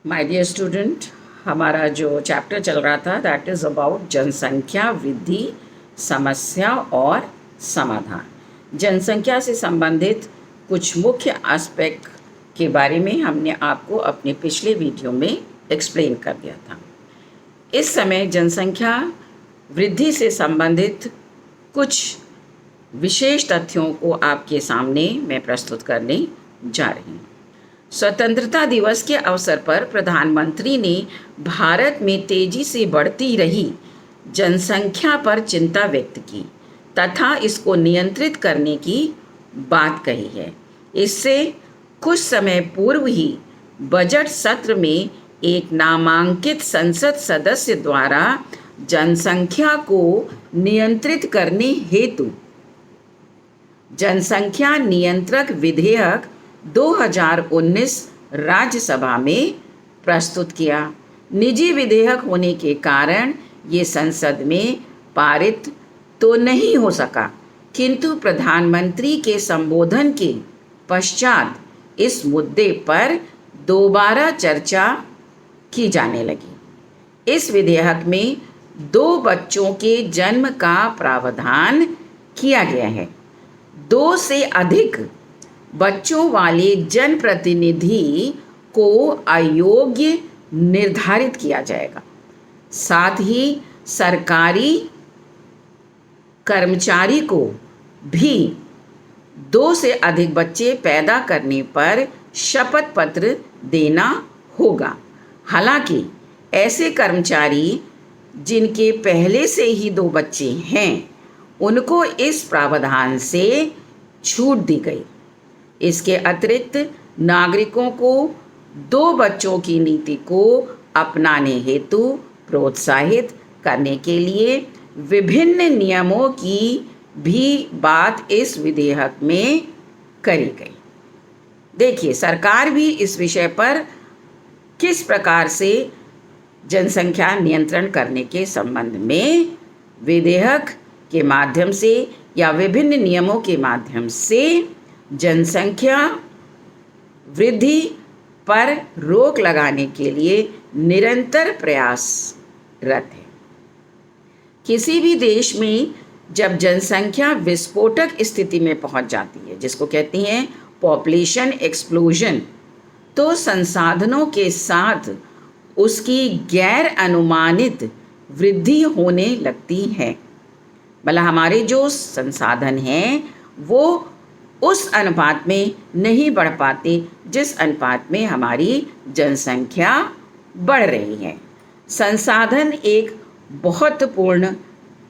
My dear student, हमारा जो chapter चल रहा था दैट इज़ अबाउट जनसंख्या वृद्धि, समस्या और समाधान। जनसंख्या से संबंधित कुछ मुख्य एस्पेक्ट के बारे में हमने आपको अपने पिछले वीडियो में एक्सप्लेन कर दिया था। इस समय जनसंख्या वृद्धि से संबंधित कुछ विशेष तथ्यों को आपके सामने मैं प्रस्तुत करने जा रही हूँ। स्वतंत्रता दिवस के अवसर पर प्रधानमंत्री ने भारत में तेजी से बढ़ती रही जनसंख्या पर चिंता व्यक्त की तथा इसको नियंत्रित करने की बात कही है। इससे कुछ समय पूर्व ही बजट सत्र में एक नामांकित संसद सदस्य द्वारा जनसंख्या को नियंत्रित करने हेतु जनसंख्या नियंत्रक विधेयक 2019 राज्यसभा में प्रस्तुत किया। निजी विधेयक होने के कारण ये संसद में पारित तो नहीं हो सका, किंतु प्रधानमंत्री के संबोधन के पश्चात इस मुद्दे पर दोबारा चर्चा की जाने लगी। इस विधेयक में 2 बच्चों के जन्म का प्रावधान किया गया है। 2 से अधिक बच्चों वाले जनप्रतिनिधि को अयोग्य निर्धारित किया जाएगा। साथ ही सरकारी कर्मचारी को भी 2 से अधिक बच्चे पैदा करने पर शपथ पत्र देना होगा। हालांकि ऐसे कर्मचारी जिनके पहले से ही 2 बच्चे हैं उनको इस प्रावधान से छूट दी गई। इसके अतिरिक्त नागरिकों को 2 बच्चों की नीति को अपनाने हेतु प्रोत्साहित करने के लिए विभिन्न नियमों की भी बात इस विधेयक में करी गई। देखिए, सरकार भी इस विषय पर किस प्रकार से जनसंख्या नियंत्रण करने के संबंध में विधेयक के माध्यम से या विभिन्न नियमों के माध्यम से जनसंख्या वृद्धि पर रोक लगाने के लिए निरंतर प्रयासरत है। किसी भी देश में जब जनसंख्या विस्फोटक स्थिति में पहुंच जाती है, जिसको कहते हैं पॉपुलेशन एक्सप्लोजन, तो संसाधनों के साथ उसकी गैर अनुमानित वृद्धि होने लगती है। मतलब हमारे जो संसाधन हैं वो उस अनुपात में नहीं बढ़ पाते जिस अनुपात में हमारी जनसंख्या बढ़ रही है। संसाधन एक बहुत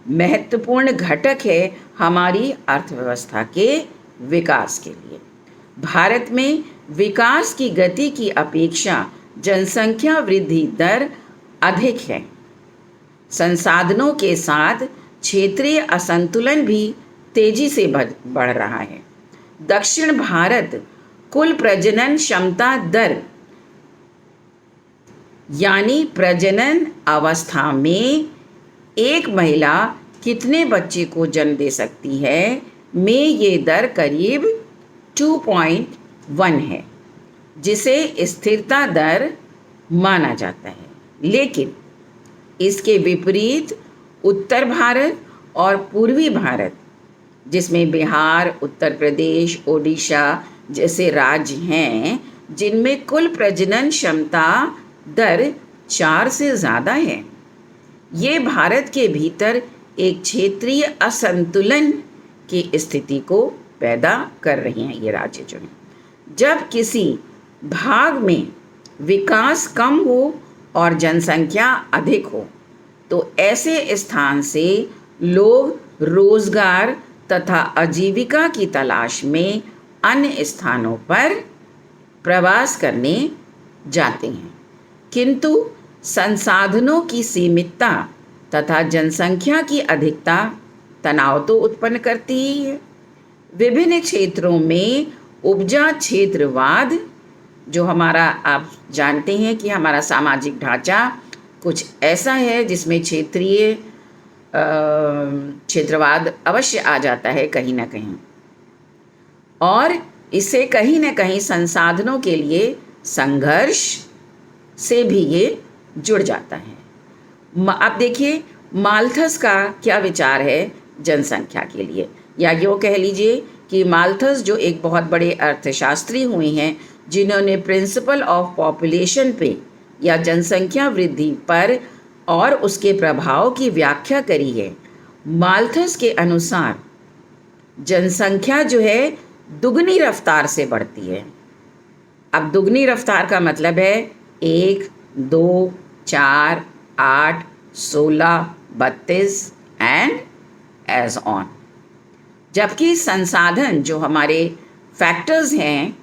महत्वपूर्ण घटक है हमारी अर्थव्यवस्था के विकास के लिए। भारत में विकास की गति की अपेक्षा जनसंख्या वृद्धि दर अधिक है। संसाधनों के साथ क्षेत्रीय असंतुलन भी तेजी से बढ़ रहा है। दक्षिण भारत कुल प्रजनन क्षमता दर यानी प्रजनन अवस्था में एक महिला कितने बच्चे को जन्म दे सकती है में ये दर करीब 2.1 है, जिसे स्थिरता दर माना जाता है। लेकिन इसके विपरीत उत्तर भारत और पूर्वी भारत, जिसमें बिहार, उत्तर प्रदेश, ओडिशा जैसे राज्य हैं, जिनमें कुल प्रजनन क्षमता दर 4 से ज़्यादा है, ये भारत के भीतर एक क्षेत्रीय असंतुलन की स्थिति को पैदा कर रही हैं। ये राज्य जो हैं, जब किसी भाग में विकास कम हो और जनसंख्या अधिक हो, तो ऐसे स्थान से लोग रोजगार तथा आजीविका की तलाश में अन्य स्थानों पर प्रवास करने जाते हैं। किंतु संसाधनों की सीमितता तथा जनसंख्या की अधिकता तनाव तो उत्पन्न करती ही है। विभिन्न क्षेत्रों में उपजा क्षेत्रवाद, जो हमारा आप जानते हैं कि हमारा सामाजिक ढांचा कुछ ऐसा है जिसमें क्षेत्रवाद अवश्य आ जाता है कहीं ना कहीं, और इससे कहीं ना कहीं संसाधनों के लिए संघर्ष से भी ये जुड़ जाता है। अब देखिए माल्थस का क्या विचार है जनसंख्या के लिए, या यूँ कह लीजिए कि माल्थस जो एक बहुत बड़े अर्थशास्त्री हुए हैं जिन्होंने प्रिंसिपल ऑफ पॉपुलेशन पे या जनसंख्या वृद्धि पर और उसके प्रभाव की व्याख्या करी है। माल्थस के अनुसार जनसंख्या जो है दुगनी रफ्तार से बढ़ती है। अब दुगनी रफ्तार का मतलब है 1, 2, 4, 8, 16, 32 एंड एज ऑन। जबकि संसाधन जो हमारे फैक्टर्स हैं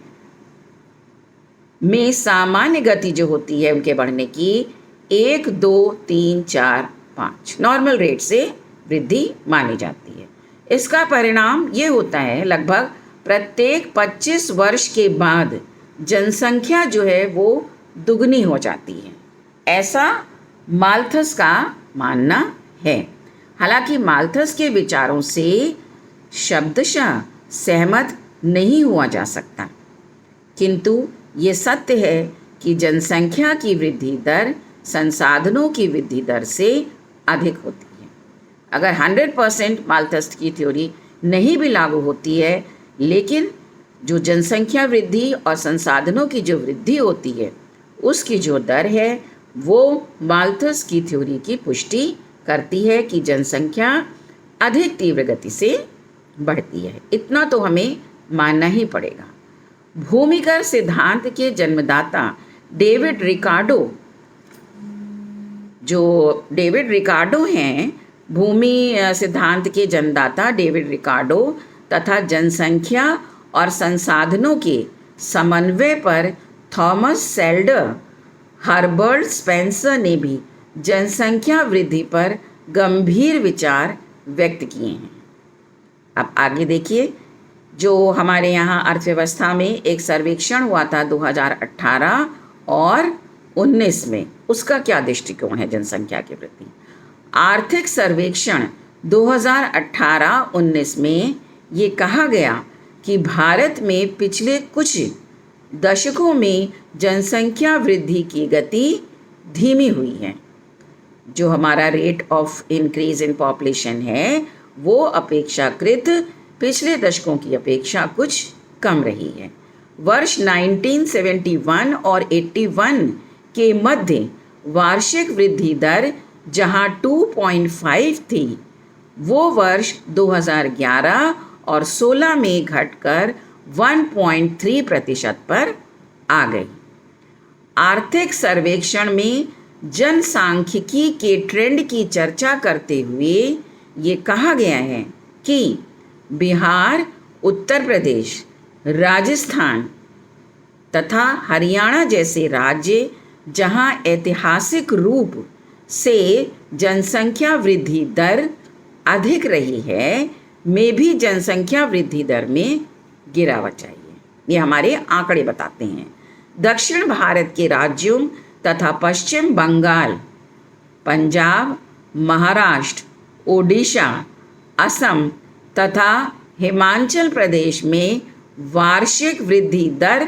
में सामान्य गति जो होती है उनके बढ़ने की 1, 2, 3, 4, 5 नॉर्मल रेट से वृद्धि मानी जाती है। इसका परिणाम ये होता है लगभग प्रत्येक 25 वर्ष के बाद जनसंख्या जो है वो दुगनी हो जाती है, ऐसा माल्थस का मानना है। हालांकि माल्थस के विचारों से शब्दशः सहमत नहीं हुआ जा सकता, किंतु ये सत्य है कि जनसंख्या की वृद्धि दर संसाधनों की वृद्धि दर से अधिक होती है। अगर 100% माल्थस की थ्योरी नहीं भी लागू होती है, लेकिन जो जनसंख्या वृद्धि और संसाधनों की जो वृद्धि होती है उसकी जो दर है वो माल्थस की थ्योरी की पुष्टि करती है कि जनसंख्या अधिक तीव्र गति से बढ़ती है। इतना तो हमें मानना ही पड़ेगा। भूमिकर सिद्धांत के जन्मदाता डेविड रिकार्डो हैं, भूमि सिद्धांत के जन्मदाता डेविड रिकार्डो तथा जनसंख्या और संसाधनों के समन्वय पर थॉमस सेल्डर, हर्बर्ट स्पेंसर ने भी जनसंख्या वृद्धि पर गंभीर विचार व्यक्त किए हैं। अब आगे देखिए, जो हमारे यहाँ अर्थव्यवस्था में एक सर्वेक्षण हुआ था 2018 और 19 में, उसका क्या दृष्टिकोण है जनसंख्या के प्रति। आर्थिक सर्वेक्षण 2018-19 में ये कहा गया कि भारत में पिछले कुछ दशकों में जनसंख्या वृद्धि की गति धीमी हुई है। जो हमारा rate of increase in population है वो अपेक्षाकृत पिछले दशकों की अपेक्षा कुछ कम रही है। वर्ष 1971 और 81 के मध्य वार्षिक वृद्धि दर जहां 2.5 थी, वो वर्ष 2011 और 16 में घटकर 1.3% पर आ गई। आर्थिक सर्वेक्षण में जनसांख्यिकी के ट्रेंड की चर्चा करते हुए ये कहा गया है कि बिहार, उत्तर प्रदेश, राजस्थान तथा हरियाणा जैसे राज्य जहां ऐतिहासिक रूप से जनसंख्या वृद्धि दर अधिक रही है, में भी जनसंख्या वृद्धि दर में गिरावट चाहिए। ये हमारे आंकड़े बताते हैं। दक्षिण भारत के राज्यों तथा पश्चिम बंगाल, पंजाब, महाराष्ट्र, ओडिशा, असम तथा हिमाचल प्रदेश में वार्षिक वृद्धि दर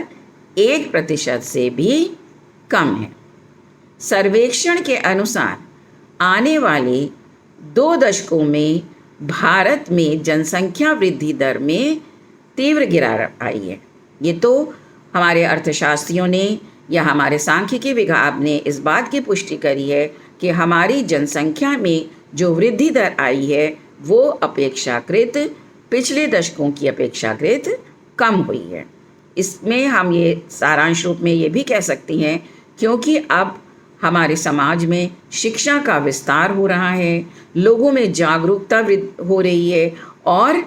1% से भी कम है। सर्वेक्षण के अनुसार आने वाले 2 दशकों में भारत में जनसंख्या वृद्धि दर में तीव्र गिरावट आई है। ये तो हमारे अर्थशास्त्रियों ने या हमारे सांख्यिकी विभाग ने इस बात की पुष्टि करी है कि हमारी जनसंख्या में जो वृद्धि दर आई है वो अपेक्षाकृत पिछले दशकों की अपेक्षाकृत कम हुई है। इसमें हम ये सारांश रूप में ये भी कह सकते हैं क्योंकि अब हमारे समाज में शिक्षा का विस्तार हो रहा है, लोगों में जागरूकता हो रही है और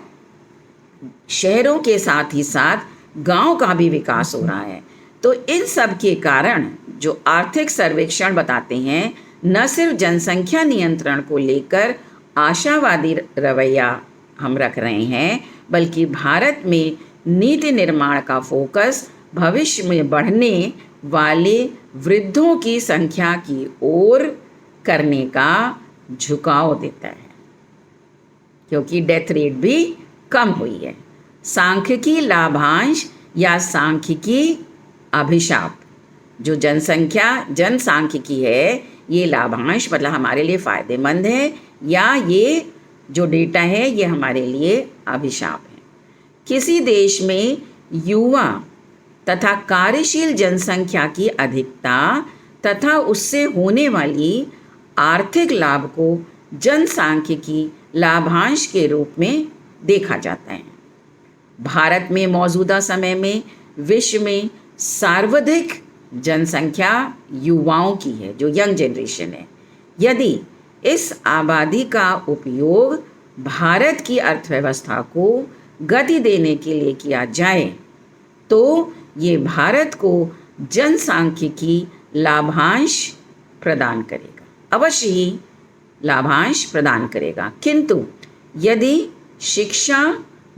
शहरों के साथ ही साथ गांव का भी विकास हो रहा है। तो इन सब के कारण जो आर्थिक सर्वेक्षण बताते हैं, न सिर्फ जनसंख्या नियंत्रण को लेकर आशावादी रवैया हम रख रहे हैं, बल्कि भारत में नीति निर्माण का फोकस भविष्य में बढ़ने वाले वृद्धों की संख्या की ओर करने का झुकाव देता है, क्योंकि डेथ रेट भी कम हुई है। सांख्यिकी लाभांश या सांख्यिकी अभिशाप, जो जनसांख्यिकी है, ये लाभांश मतलब हमारे लिए फ़ायदेमंद है या ये जो डेटा है ये हमारे लिए अभिशाप है। किसी देश में युवा तथा कार्यशील जनसंख्या की अधिकता तथा उससे होने वाली आर्थिक लाभ को जनसांख्यिकी लाभांश के रूप में देखा जाता है। भारत में मौजूदा समय में विश्व में सर्वाधिक जनसंख्या युवाओं की है, जो यंग जनरेशन है। यदि इस आबादी का उपयोग भारत की अर्थव्यवस्था को गति देने के लिए किया जाए तो ये भारत को जनसांख्यिकी लाभांश प्रदान करेगा, अवश्य ही लाभांश प्रदान करेगा। किंतु यदि शिक्षा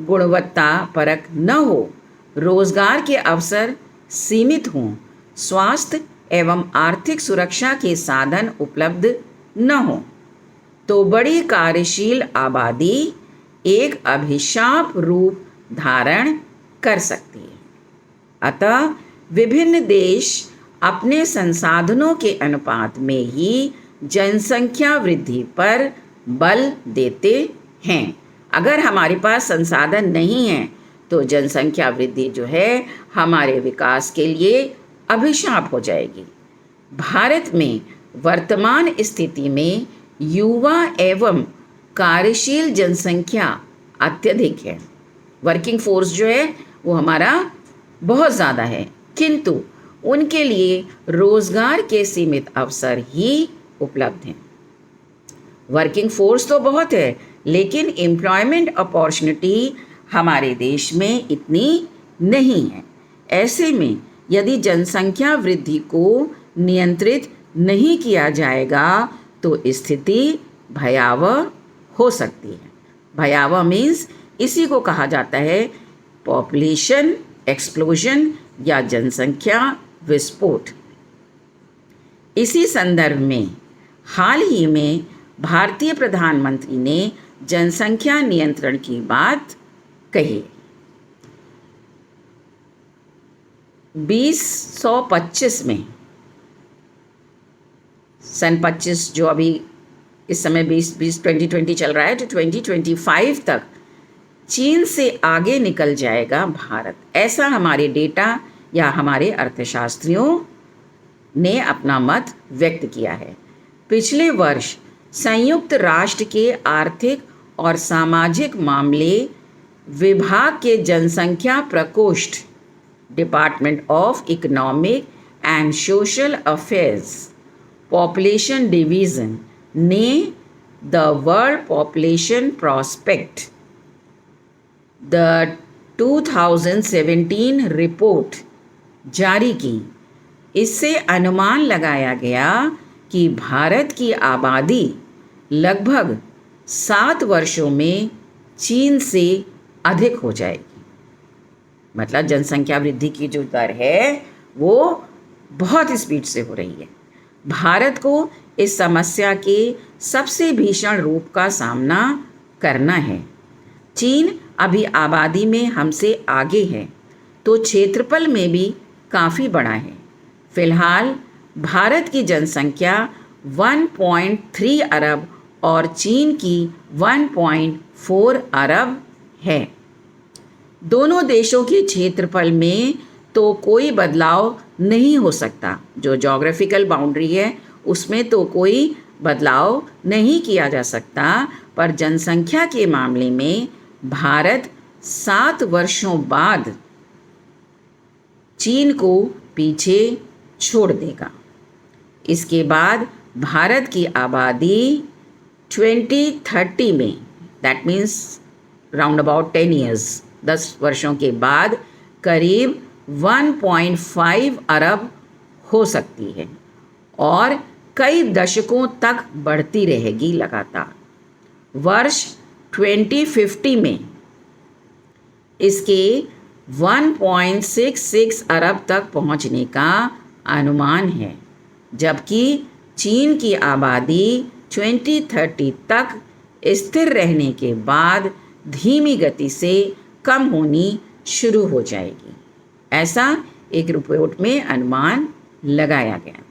गुणवत्ता परक न हो, रोजगार के अवसर सीमित हों, स्वास्थ्य एवं आर्थिक सुरक्षा के साधन उपलब्ध न हो, तो बड़ी कार्यशील आबादी एक अभिशाप रूप धारण कर सकती है। अतः विभिन्न देश अपने संसाधनों के अनुपात में ही जनसंख्या वृद्धि पर बल देते हैं। अगर हमारे पास संसाधन नहीं है तो जनसंख्या वृद्धि जो है हमारे विकास के लिए अभिशाप हो जाएगी। भारत में वर्तमान स्थिति में युवा एवं कार्यशील जनसंख्या अत्यधिक है। वर्किंग फोर्स जो है वो हमारा बहुत ज़्यादा है, किंतु उनके लिए रोज़गार के सीमित अवसर ही उपलब्ध हैं। वर्किंग फोर्स तो बहुत है, लेकिन एम्प्लॉयमेंट अपॉर्चुनिटी हमारे देश में इतनी नहीं है। ऐसे में यदि जनसंख्या वृद्धि को नियंत्रित नहीं किया जाएगा तो स्थिति भयावह हो सकती है। भयावह मीन्स इसी को कहा जाता है पॉपुलेशन एक्सप्लोजन या जनसंख्या विस्फोट। इसी संदर्भ में हाल ही में भारतीय प्रधानमंत्री ने जनसंख्या नियंत्रण की बात कही। 2025 में सन 25 जो अभी इस समय 2020 चल रहा है, तो 2025 तक चीन से आगे निकल जाएगा भारत, ऐसा हमारे डेटा या हमारे अर्थशास्त्रियों ने अपना मत व्यक्त किया है। पिछले वर्ष संयुक्त राष्ट्र के आर्थिक और सामाजिक मामले विभाग के जनसंख्या प्रकोष्ठ department of economic and social affairs population division ने the world population prospect the 2017 report जारी की। इससे अनुमान लगाया गया कि भारत की आबादी लगभग 7 वर्षों में चीन से अधिक हो जाएगी। मतलब जनसंख्या वृद्धि की जो दर है वो बहुत स्पीड से हो रही है। भारत को इस समस्या के सबसे भीषण रूप का सामना करना है। चीन अभी आबादी में हमसे आगे है तो क्षेत्रफल में भी काफ़ी बड़ा है। फिलहाल भारत की जनसंख्या 1.3 अरब और चीन की 1.4 अरब है। दोनों देशों के क्षेत्रफल में तो कोई बदलाव नहीं हो सकता, जो ज्योग्राफिकल बाउंड्री है उसमें तो कोई बदलाव नहीं किया जा सकता, पर जनसंख्या के मामले में भारत 7 वर्षों बाद चीन को पीछे छोड़ देगा। इसके बाद भारत की आबादी 2030 में, that means round about 10 years, 10 वर्षों के बाद करीब 1.5 अरब हो सकती है और कई दशकों तक बढ़ती रहेगी लगातार। वर्ष 2050 में इसके 1.66 अरब तक पहुंचने का अनुमान है, जबकि चीन की आबादी 2030 तक स्थिर रहने के बाद धीमी गति से कम होनी शुरू हो जाएगी, ऐसा एक रिपोर्ट में अनुमान लगाया गया था।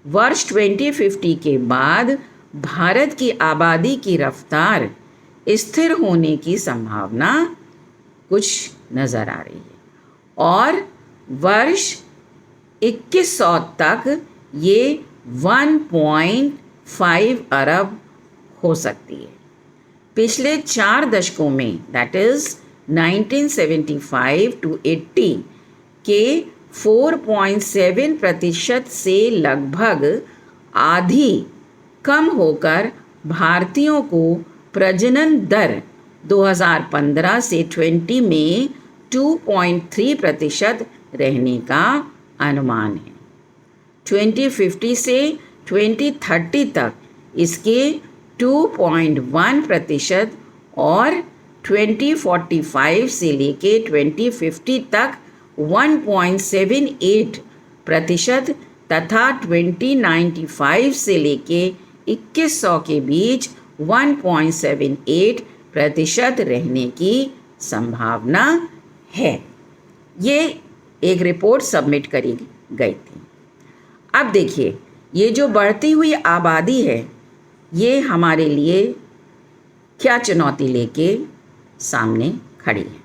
वर्ष 2050 के बाद भारत की आबादी की रफ्तार स्थिर होने की संभावना कुछ नज़र आ रही है और वर्ष 2100 तक ये 1.5 अरब हो सकती है। पिछले 4 दशकों में दैट इज़ 1975 to 80 के 4.7% से लगभग आधी कम होकर भारतीयों को प्रजनन दर 2015 से 20 में 2.3% रहने का अनुमान है। 2050 से 2030 तक इसके 2.1% और 2045 से लेके 2050 तक 1.78% तथा 2095 से लेके 2100 के बीच 1.78% रहने की संभावना है। ये एक रिपोर्ट सबमिट करी गई थी। अब देखिए, ये जो बढ़ती हुई आबादी है ये हमारे लिए क्या चुनौती लेके सामने खड़ी है।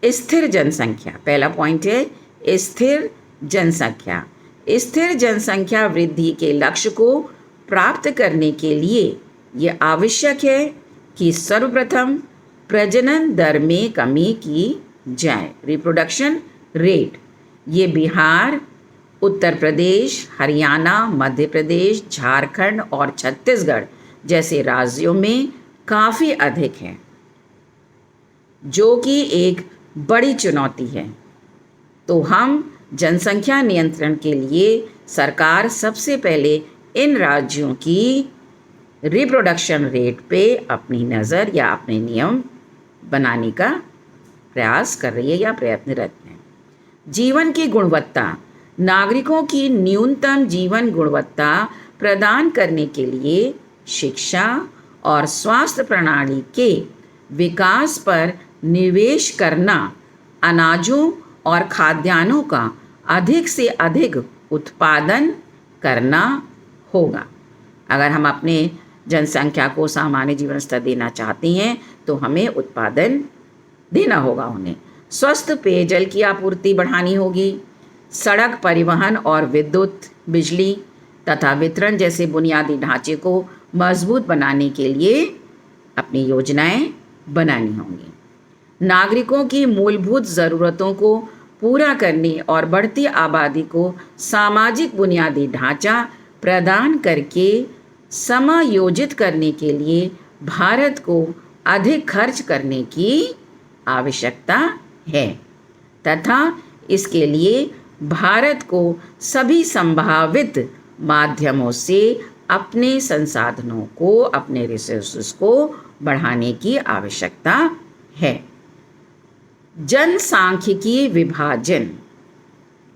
स्थिर जनसंख्या, पहला पॉइंट है स्थिर जनसंख्या। स्थिर जनसंख्या वृद्धि के लक्ष्य को प्राप्त करने के लिए ये आवश्यक है कि सर्वप्रथम प्रजनन दर में कमी की जाए, रिप्रोडक्शन रेट। ये बिहार, उत्तर प्रदेश, हरियाणा, मध्य प्रदेश, झारखंड और छत्तीसगढ़ जैसे राज्यों में काफ़ी अधिक है, जो कि एक बड़ी चुनौती है। तो हम जनसंख्या नियंत्रण के लिए सरकार सबसे पहले इन राज्यों की रिप्रोडक्शन रेट पे अपनी नज़र या अपने नियम बनाने का प्रयास कर रही है या प्रयत्नरत है। जीवन की गुणवत्ता, नागरिकों की न्यूनतम जीवन गुणवत्ता प्रदान करने के लिए शिक्षा और स्वास्थ्य प्रणाली के विकास पर निवेश करना, अनाजों और खाद्यान्नों का अधिक से अधिक उत्पादन करना होगा। अगर हम अपने जनसंख्या को सामान्य जीवन स्तर देना चाहते हैं तो हमें उत्पादन देना होगा उन्हें। स्वस्थ पेयजल की आपूर्ति बढ़ानी होगी। सड़क परिवहन और विद्युत, बिजली तथा वितरण जैसे बुनियादी ढांचे को मजबूत बनाने के लिए अपनी योजनाएं बनानी होंगी। नागरिकों की मूलभूत ज़रूरतों को पूरा करने और बढ़ती आबादी को सामाजिक बुनियादी ढांचा प्रदान करके समायोजित करने के लिए भारत को अधिक खर्च करने की आवश्यकता है तथा इसके लिए भारत को सभी संभावित माध्यमों से अपने संसाधनों को, अपने रिसोर्सेस को बढ़ाने की आवश्यकता है। जनसांख्यिकी विभाजन,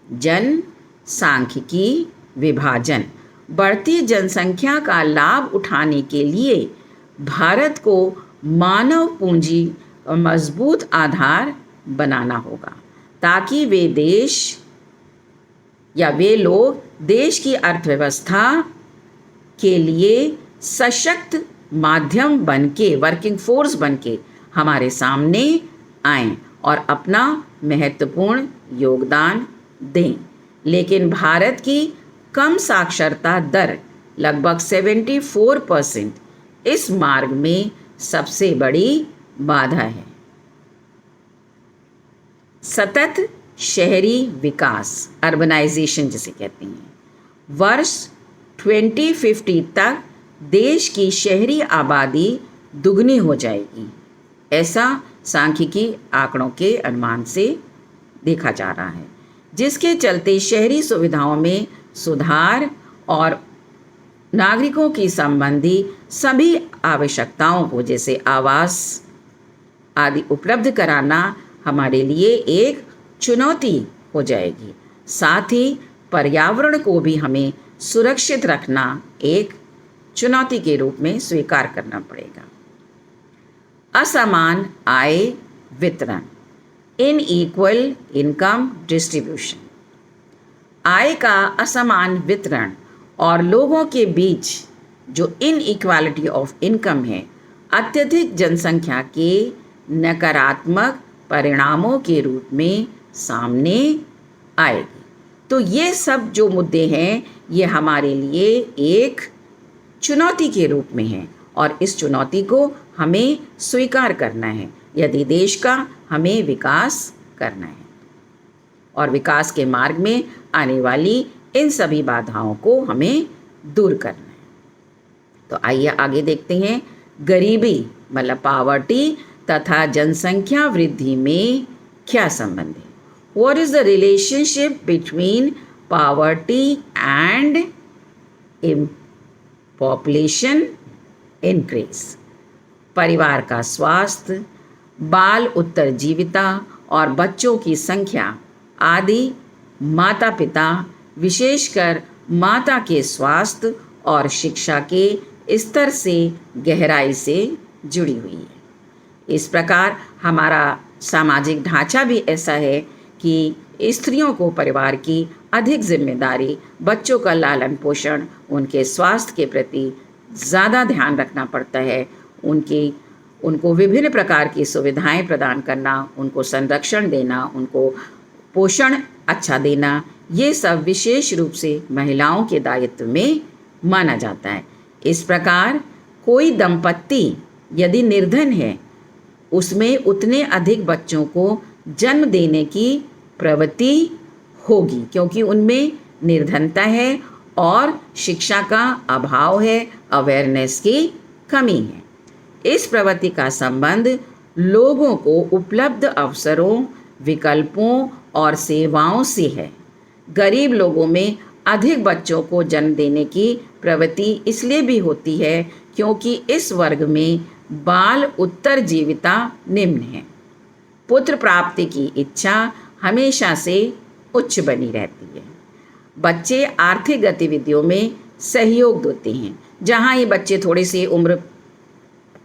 जनसांख्यिकी विभाजन बढ़ती जनसंख्या का लाभ उठाने के लिए भारत को मानव पूंजी और मजबूत आधार बनाना होगा ताकि वे लोग देश की अर्थव्यवस्था के लिए सशक्त माध्यम बनके, वर्किंग फोर्स बनके हमारे सामने आएं और अपना महत्वपूर्ण योगदान दें। लेकिन भारत की कम साक्षरता दर लगभग 74% इस मार्ग में सबसे बड़ी बाधा है। सतत शहरी विकास, अर्बनाइजेशन जिसे कहते हैं, वर्ष 2050 तक देश की शहरी आबादी दुगनी हो जाएगी, ऐसा सांख्यिकी आंकड़ों के अनुमान से देखा जा रहा है, जिसके चलते शहरी सुविधाओं में सुधार और नागरिकों की संबंधी सभी आवश्यकताओं को जैसे आवास आदि उपलब्ध कराना हमारे लिए एक चुनौती हो जाएगी। साथ ही पर्यावरण को भी हमें सुरक्षित रखना एक चुनौती के रूप में स्वीकार करना पड़ेगा। असमान आय वितरण, इनइक्वल इनकम डिस्ट्रीब्यूशन, आय का असमान वितरण और लोगों के बीच जो इनइक्वालिटी ऑफ इनकम है, अत्यधिक जनसंख्या के नकारात्मक परिणामों के रूप में सामने आएगी। तो ये सब जो मुद्दे हैं ये हमारे लिए एक चुनौती के रूप में हैं और इस चुनौती को हमें स्वीकार करना है यदि देश का हमें विकास करना है और विकास के मार्ग में आने वाली इन सभी बाधाओं को हमें दूर करना है। तो आइए आगे देखते हैं, गरीबी मतलब पावर्टी तथा जनसंख्या वृद्धि में क्या संबंध है। What is the relationship between poverty and population increase? परिवार का स्वास्थ्य, बाल उत्तरजीविता और बच्चों की संख्या आदि माता पिता विशेषकर माता के स्वास्थ्य और शिक्षा के स्तर से गहराई से जुड़ी हुई है। इस प्रकार हमारा सामाजिक ढांचा भी ऐसा है कि स्त्रियों को परिवार की अधिक जिम्मेदारी, बच्चों का लालन पोषण, उनके स्वास्थ्य के प्रति ज़्यादा ध्यान रखना पड़ता है, उनको विभिन्न प्रकार की सुविधाएं प्रदान करना, उनको संरक्षण देना, उनको पोषण अच्छा देना, ये सब विशेष रूप से महिलाओं के दायित्व में माना जाता है। इस प्रकार कोई दंपत्ति यदि निर्धन है, उसमें उतने अधिक बच्चों को जन्म देने की प्रवृत्ति होगी क्योंकि उनमें निर्धनता है और शिक्षा का अभाव है, अवेयरनेस की कमी है। इस प्रवृत्ति का संबंध लोगों को उपलब्ध अवसरों, विकल्पों और सेवाओं से है। गरीब लोगों में अधिक बच्चों को जन्म देने की प्रवृत्ति इसलिए भी होती है क्योंकि इस वर्ग में बाल उत्तरजीविता निम्न है। पुत्र प्राप्ति की इच्छा हमेशा से उच्च बनी रहती है। बच्चे आर्थिक गतिविधियों में सहयोग देते हैं। जहाँ ये बच्चे थोड़ी सी उम्र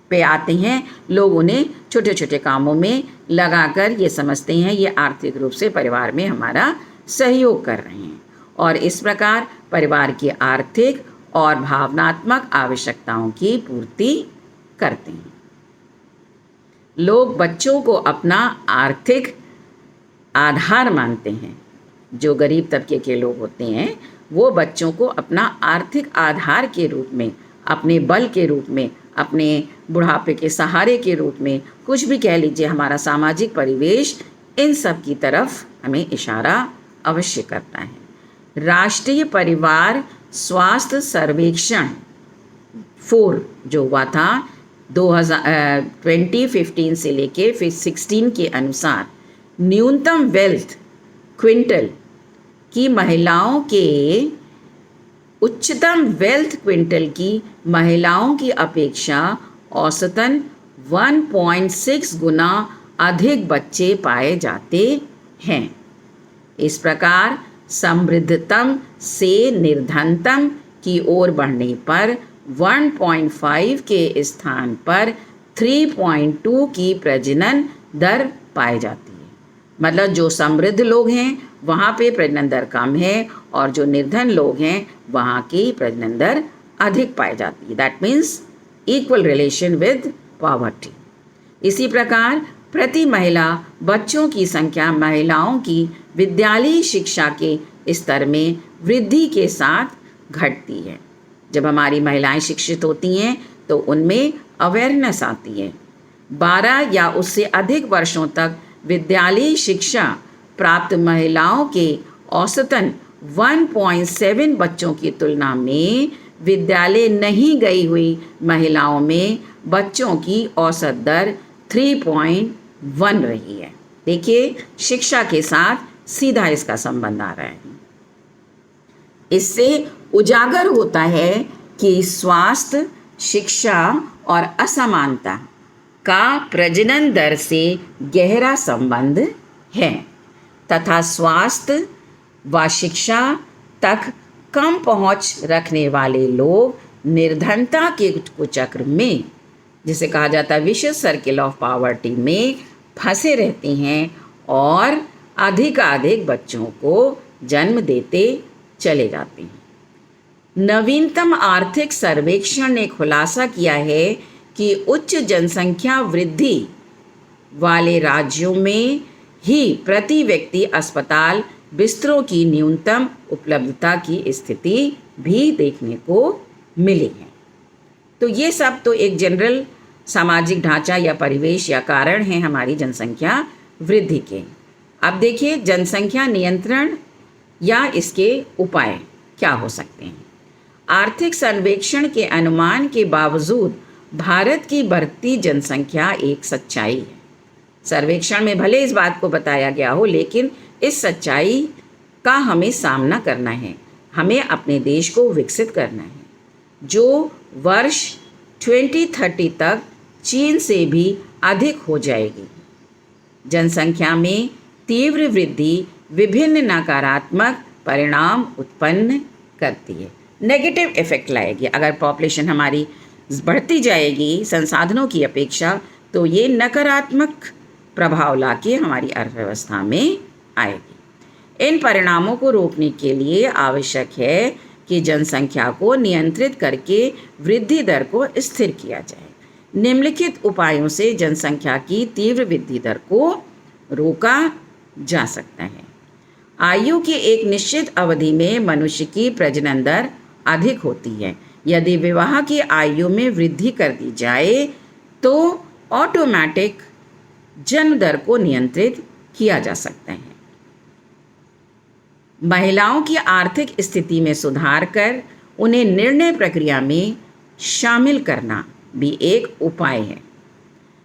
पे आते हैं, लोग उन्हें छोटे छोटे कामों में लगाकर ये समझते हैं ये आर्थिक रूप से परिवार में हमारा सहयोग कर रहे हैं और इस प्रकार परिवार की आर्थिक और भावनात्मक आवश्यकताओं की पूर्ति करते हैं। लोग बच्चों को अपना आर्थिक आधार मानते हैं। जो गरीब तबके के लोग होते हैं वो बच्चों को अपना आर्थिक आधार के रूप में, अपने बल के रूप में, अपने बुढ़ापे के सहारे के रूप में, कुछ भी कह लीजिए, हमारा सामाजिक परिवेश इन सब की तरफ हमें इशारा अवश्य करता है। राष्ट्रीय परिवार स्वास्थ्य सर्वेक्षण 4 जो हुआ था 2015 से लेके फिर 16 के अनुसार न्यूनतम वेल्थ क्विंटल की महिलाओं के उच्चतम वेल्थ क्विंटल की महिलाओं की अपेक्षा औसतन 1.6 गुना अधिक बच्चे पाए जाते हैं। इस प्रकार समृद्धतम से निर्धनतम की ओर बढ़ने पर 1.5 के स्थान पर 3.2 की प्रजनन दर पाई जाती है। मतलब जो समृद्ध लोग हैं वहाँ पे प्रजनन दर कम है और जो निर्धन लोग हैं वहाँ की प्रजनन दर अधिक पाई जाती है। That means equal relation with poverty. इसी प्रकार प्रति महिला बच्चों की संख्या महिलाओं की विद्यालयी शिक्षा के स्तर में वृद्धि के साथ घटती है। जब हमारी महिलाएं शिक्षित होती हैं तो उनमें अवेयरनेस आती है। 12 या उससे अधिक वर्षों तक विद्यालयी शिक्षा प्राप्त महिलाओं के औसतन 1.7 बच्चों की तुलना में विद्यालय नहीं गई हुई महिलाओं में बच्चों की औसत दर 3.1 रही है। देखिए, शिक्षा के साथ सीधा इसका संबंध आ रहा है। इससे उजागर होता है कि स्वास्थ्य, शिक्षा और असमानता का प्रजनन दर से गहरा संबंध है तथा स्वास्थ्य व शिक्षा तक कम पहुंच रखने वाले लोग निर्धनता के कुचक्र में, जिसे कहा जाता है विशियस सर्किल ऑफ पॉवर्टी में फंसे रहते हैं और अधिकाधिक बच्चों को जन्म देते चले जाते हैं। नवीनतम आर्थिक सर्वेक्षण ने खुलासा किया है कि उच्च जनसंख्या वृद्धि वाले राज्यों में ही प्रति व्यक्ति अस्पताल बिस्तरों की न्यूनतम उपलब्धता की स्थिति भी देखने को मिली है। तो ये सब तो एक जनरल सामाजिक ढांचा या परिवेश या कारण है हमारी जनसंख्या वृद्धि के। अब देखिए जनसंख्या नियंत्रण या इसके उपाय क्या हो सकते हैं। आर्थिक सर्वेक्षण के अनुमान के बावजूद भारत की बढ़ती जनसंख्या एक सच्चाई है। सर्वेक्षण में भले इस बात को बताया गया हो, लेकिन इस सच्चाई का हमें सामना करना है। हमें अपने देश को विकसित करना है, जो वर्ष 2030 तक चीन से भी अधिक हो जाएगी। जनसंख्या में तीव्र वृद्धि विभिन्न नकारात्मक परिणाम उत्पन्न करती है, नेगेटिव इफेक्ट लाएगी। अगर पॉपुलेशन हमारी बढ़ती जाएगी संसाधनों की अपेक्षा, तो ये नकारात्मक प्रभाव लाके हमारी अर्थव्यवस्था में आएगी। इन परिणामों को रोकने के लिए आवश्यक है कि जनसंख्या को नियंत्रित करके वृद्धि दर को स्थिर किया जाए। निम्नलिखित उपायों से जनसंख्या की तीव्र वृद्धि दर को रोका जा सकता है। आयु की एक निश्चित अवधि में मनुष्य की प्रजनन दर अधिक होती है। यदि विवाह की आयु में वृद्धि कर दी जाए तो ऑटोमेटिक जन्म दर को नियंत्रित किया जा सकता है। महिलाओं की आर्थिक स्थिति में सुधार कर उन्हें निर्णय प्रक्रिया में शामिल करना भी एक उपाय है।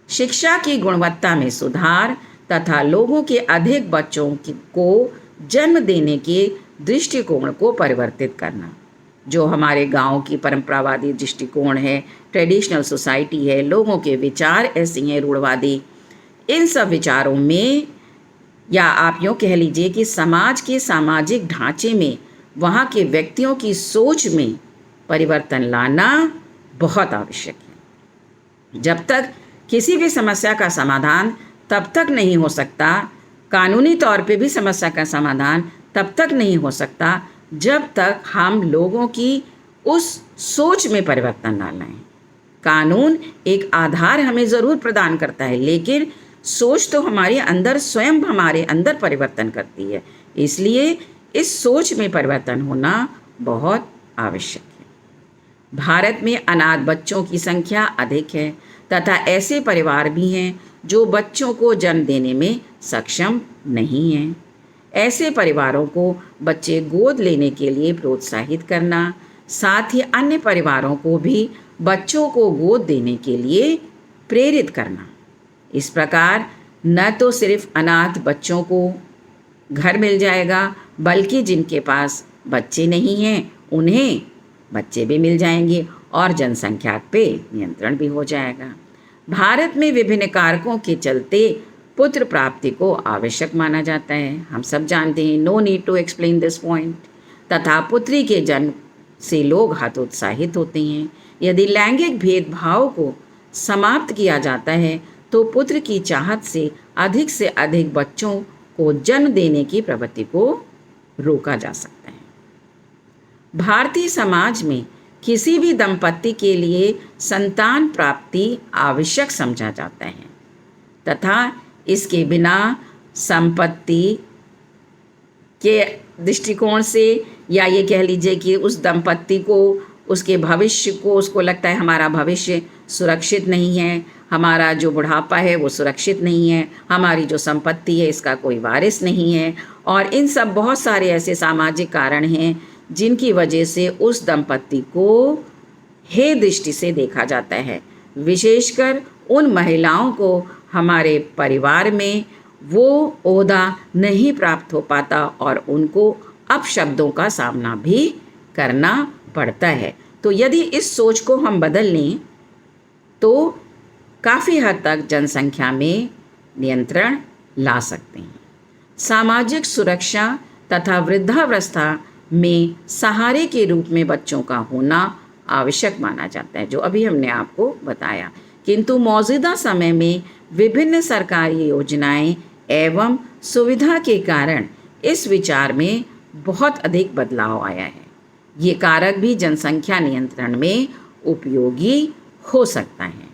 शिक्षा की गुणवत्ता में सुधार तथा लोगों के अधिक बच्चों को जन्म देने के दृष्टिकोण को परिवर्तित करना। जो हमारे गांव की परंपरावादी दृष्टिकोण है, ट्रेडिशनल सोसाइटी है, लोगों के विचार ऐसे हैं रूढ़वादी, इन सब विचारों में, या आप यूँ कह लीजिए कि समाज के सामाजिक ढांचे में, वहाँ के व्यक्तियों की सोच में परिवर्तन लाना बहुत आवश्यक है। जब तक किसी भी समस्या का समाधान तब तक नहीं हो सकता, कानूनी तौर पे भी समस्या का समाधान तब तक नहीं हो सकता जब तक हम लोगों की उस सोच में परिवर्तन ना लाएं। कानून एक आधार हमें ज़रूर प्रदान करता है, लेकिन सोच तो हमारे अंदर, स्वयं हमारे अंदर परिवर्तन करती है। इसलिए इस सोच में परिवर्तन होना बहुत आवश्यक है। भारत में अनाथ बच्चों की संख्या अधिक है तथा ऐसे परिवार भी हैं जो बच्चों को जन्म देने में सक्षम नहीं हैं। ऐसे परिवारों को बच्चे गोद लेने के लिए प्रोत्साहित करना, साथ ही अन्य परिवारों को भी बच्चों को गोद देने के लिए प्रेरित करना। इस प्रकार न तो सिर्फ अनाथ बच्चों को घर मिल जाएगा, बल्कि जिनके पास बच्चे नहीं हैं उन्हें बच्चे भी मिल जाएंगे और जनसंख्या पे नियंत्रण भी हो जाएगा। भारत में विभिन्न कारकों के चलते पुत्र प्राप्ति को आवश्यक माना जाता है। हम सब जानते हैं, no need to explain this point. तथा पुत्री के जन्म से लोग हतोत्साहित होते हैं। यदि लैंगिक भेदभाव को समाप्त किया जाता है तो पुत्र की चाहत से अधिक बच्चों को जन्म देने की प्रवृत्ति को रोका जा सकता है। भारतीय समाज में किसी भी दंपत्ति के लिए संतान प्राप्ति आवश्यक समझा जाता है तथा इसके बिना संपत्ति के दृष्टिकोण से, या ये कह लीजिए कि उस दंपत्ति को, उसके भविष्य को, उसको लगता है हमारा भविष्य सुरक्षित नहीं है, हमारा जो बुढ़ापा है वो सुरक्षित नहीं है, हमारी जो संपत्ति है इसका कोई वारिस नहीं है। और इन सब बहुत सारे ऐसे सामाजिक कारण हैं जिनकी वजह से उस दंपत्ति को हे दृष्टि से देखा जाता है। विशेषकर उन महिलाओं को हमारे परिवार में वो ओहदा नहीं प्राप्त हो पाता और उनको अपशब्दों का सामना भी करना पड़ता है। तो यदि इस सोच को हम बदल लें तो काफ़ी हद तक जनसंख्या में नियंत्रण ला सकते हैं। सामाजिक सुरक्षा तथा वृद्धावस्था में सहारे के रूप में बच्चों का होना आवश्यक माना जाता है, जो अभी हमने आपको बताया। किंतु मौजूदा समय में विभिन्न सरकारी योजनाएं एवं सुविधा के कारण इस विचार में बहुत अधिक बदलाव आया है। ये कारक भी जनसंख्या नियंत्रण में उपयोगी हो सकता है।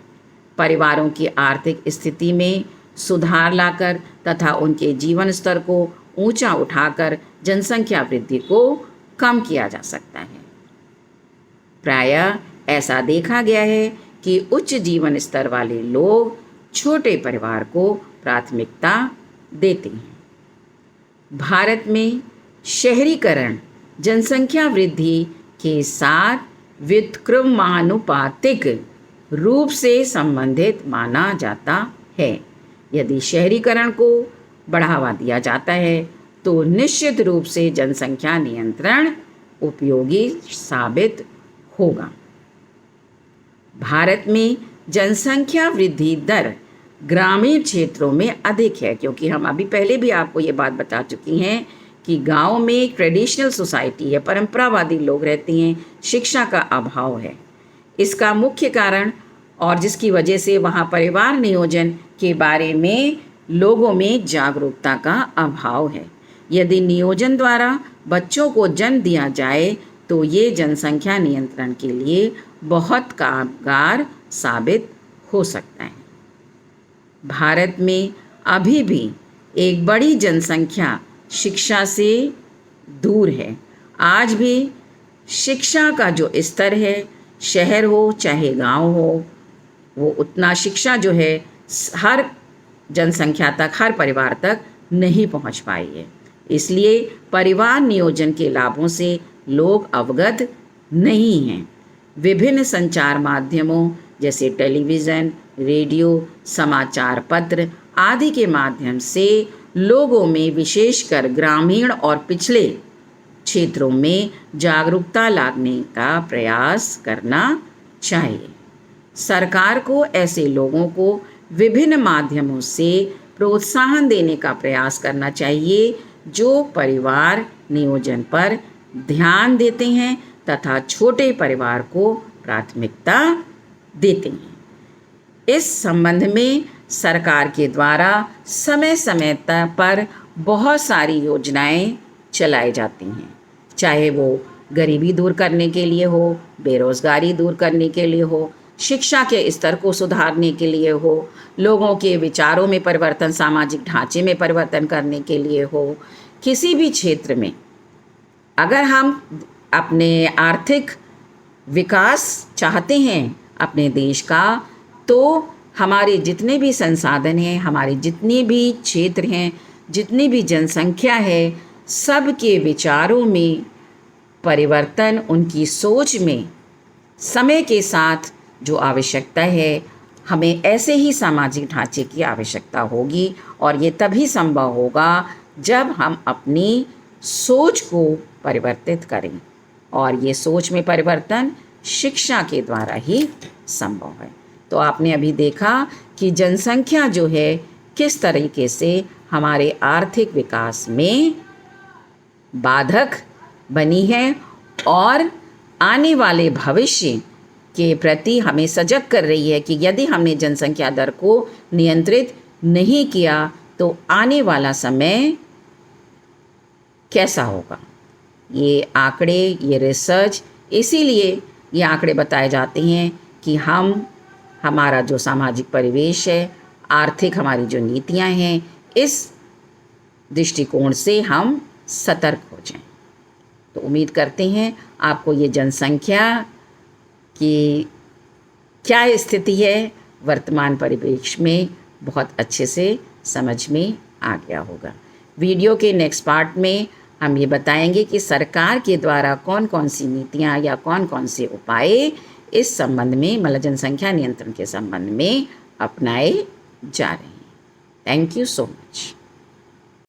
परिवारों की आर्थिक स्थिति में सुधार लाकर तथा उनके जीवन स्तर को ऊंचा उठाकर जनसंख्या वृद्धि को कम किया जा सकता है। प्रायः ऐसा देखा गया है कि उच्च जीवन स्तर वाले लोग छोटे परिवार को प्राथमिकता देते हैं। भारत में शहरीकरण जनसंख्या वृद्धि के साथ व्युत्क्रमानुपातिक रूप से संबंधित माना जाता है। यदि शहरीकरण को बढ़ावा दिया जाता है तो निश्चित रूप से जनसंख्या नियंत्रण उपयोगी साबित होगा। भारत में जनसंख्या वृद्धि दर ग्रामीण क्षेत्रों में अधिक है, क्योंकि हम अभी पहले भी आपको ये बात बता चुकी हैं कि गांव में ट्रेडिशनल सोसाइटी है, परंपरावादी लोग रहते हैं, शिक्षा का अभाव है। इसका मुख्य कारण और जिसकी वजह से वहाँ परिवार नियोजन के बारे में लोगों में जागरूकता का अभाव है। यदि नियोजन द्वारा बच्चों को जन्म दिया जाए तो ये जनसंख्या नियंत्रण के लिए बहुत कारगर साबित हो सकता है। भारत में अभी भी एक बड़ी जनसंख्या शिक्षा से दूर है। आज भी शिक्षा का जो स्तर है, शहर हो चाहे गांव हो, वो उतना शिक्षा जो है हर जनसंख्या तक, हर परिवार तक नहीं पहुंच पाई है। इसलिए परिवार नियोजन के लाभों से लोग अवगत नहीं हैं। विभिन्न संचार माध्यमों जैसे टेलीविज़न, रेडियो, समाचार पत्र आदि के माध्यम से लोगों में, विशेषकर ग्रामीण और पिछड़े क्षेत्रों में जागरूकता लाने का प्रयास करना चाहिए। सरकार को ऐसे लोगों को विभिन्न माध्यमों से प्रोत्साहन देने का प्रयास करना चाहिए जो परिवार नियोजन पर ध्यान देते हैं तथा छोटे परिवार को प्राथमिकता देते हैं। इस संबंध में सरकार के द्वारा समय समय पर बहुत सारी योजनाएं चलाई जाती हैं, चाहे वो गरीबी दूर करने के लिए हो, बेरोज़गारी दूर करने के लिए हो, शिक्षा के स्तर को सुधारने के लिए हो, लोगों के विचारों में परिवर्तन, सामाजिक ढांचे में परिवर्तन करने के लिए हो। किसी भी क्षेत्र में अगर हम अपने आर्थिक विकास चाहते हैं अपने देश का, तो हमारे जितने भी संसाधन हैं, हमारे जितने भी क्षेत्र हैं, जितनी भी जनसंख्या है, सब के विचारों में परिवर्तन, उनकी सोच में समय के साथ जो आवश्यकता है, हमें ऐसे ही सामाजिक ढांचे की आवश्यकता होगी। और ये तभी संभव होगा जब हम अपनी सोच को परिवर्तित करें, और ये सोच में परिवर्तन शिक्षा के द्वारा ही संभव है। तो आपने अभी देखा कि जनसंख्या जो है किस तरीके से हमारे आर्थिक विकास में बाधक बनी है और आने वाले भविष्य के प्रति हमें सजग कर रही है कि यदि हमने जनसंख्या दर को नियंत्रित नहीं किया तो आने वाला समय कैसा होगा। ये आंकड़े, ये रिसर्च, इसीलिए ये आंकड़े बताए जाते हैं कि हमारा जो सामाजिक परिवेश है, आर्थिक हमारी जो नीतियां हैं, इस दृष्टिकोण से हम सतर्क हो जाएं। तो उम्मीद करते हैं आपको ये जनसंख्या की क्या स्थिति है वर्तमान परिवेश में बहुत अच्छे से समझ में आ गया होगा। वीडियो के नेक्स्ट पार्ट में हम ये बताएंगे कि सरकार के द्वारा कौन कौन सी नीतियाँ या कौन कौन से उपाय इस संबंध में, मतलब जनसंख्या नियंत्रण के संबंध में अपनाए जा रहे हैं। Thank you so much.